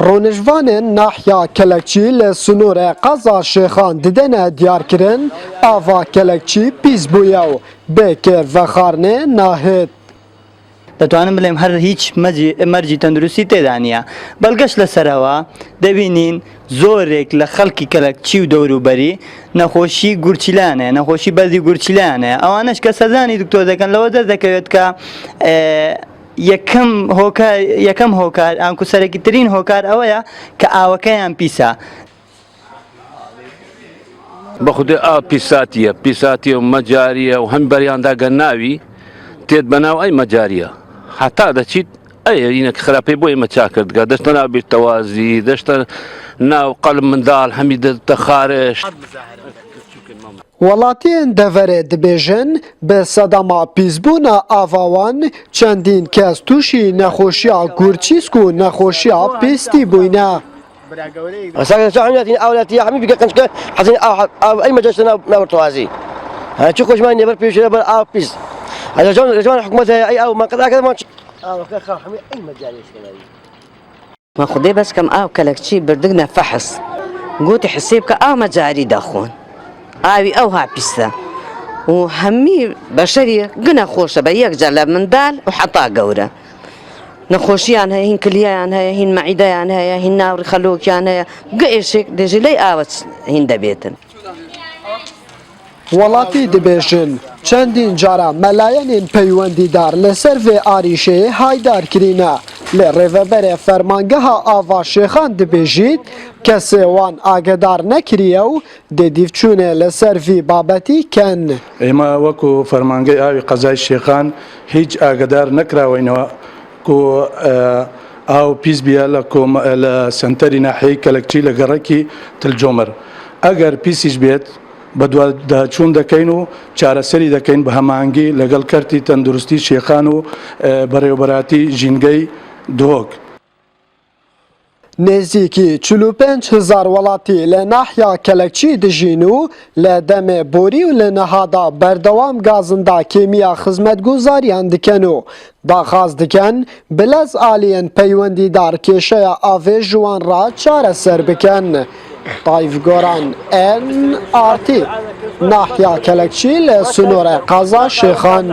رونجوان ناحیا کلکچی لسنور قزا شیخان دیدن دیار کرن آوا کلکچی پیز بویاو بکر و خارنه ناهد دەتوانم بڵێم هەر هیچ مەرجی تەندروستی تێدا نییە بەڵگەش لەسەرەوە دەبینین زۆرێک لە خەڵکی کەلەکچی و دەوروبەری نەخۆشی گورچیلانەیە نەخۆشی بەردی گورچیلانەیە ئەوانش کە سەردانی دکتۆر دەکەن لەوە دەردەکەوێت کە یەکەم هۆکار ئانکوسەرێکی ترین هۆکار ئەوەیە کە ئاوەکەیان پیسە بەخودێ ئاو پیساتیە و مەجاریە و هەم بەریاندا گەناوی تێت بەناو ئەی مەجاریە حتا دەچیت ئەینەک خراپەی بۆ ئێمە چاکردگا دەشتە ناو بیرتەوازی دەشتە ناو قەڵم منداڵ هەمی دەتە خارش وڵاتیان دەڤەرێ دەبێژن بە سەدەما پیسبوونا ئاواوان چەندین کەس تووشی نەخۆشیە گورچیسک و نەخۆشیە پیستی بووینە ئاولاتی هەمی بگە قنچکە حەزین ئەی مەجەشتە ناو توازی چ خۆشمان نێبەر پێش لەبەر ئاو پیس جوان حکومت أي أو ما قد أكثر ما أي مجال يشتغل ما خدي بس كم كلكشي بردقنا فحص قلت حسيبك مجاري داخون أو ها بيستا وهمي بشري قنا خوشة بيك جلب من دال وحطا قورة نخوشي عنها هين كلية عنها هين معدة عنها هين ناور خلوك عنها قيشك دجي لي آوت هين دبيتن وڵاتی دەبێژن چەندین جارە مەلایەنین پەیوەندیدار لەسەر vê ئاریشەیە هایدارکرینە لە ڕێڤەبەرێ فەرمانگەها ئاوا شێخان دەبێژیت کەسێ وان ئاگدار نەکریە و دەدیفچوونێ لەسەر vê بابەتی کەن ئێمە وەکو فەرمانگەی ئاوی قەزای شێخان هیچ ئاگدار نەکراوەینەوە کو ئاو پیس بیە لە سنتەری ناحەیەی کەلەکچی لە گەڕەکی تلجۆمر ئەگەر پیسیش بێت بەدواداچوون دەکەین و چارەسەری دەکەین بە هەمانگی لەگەڵ کەرتی تەندروستی شێخان و بەڕێوەبەراتی ژینگەی دۆک نێزیکی 45,000 وڵاتی لە ناحیا کەلەکچی دژین و لە دەمێ بۆری و لە نەهادا بەردەوام گازندا کێمیا خزمەتگوزاریان دکەن و داخواز دکەن بلەز ئالیەن پەیوەندیدار کێشەیە ئاوێ ژوان ڕا چارەسەر بکەن طایف گۆران NRT ناحیا کەلەکچی لە سنوورە قازا شێخان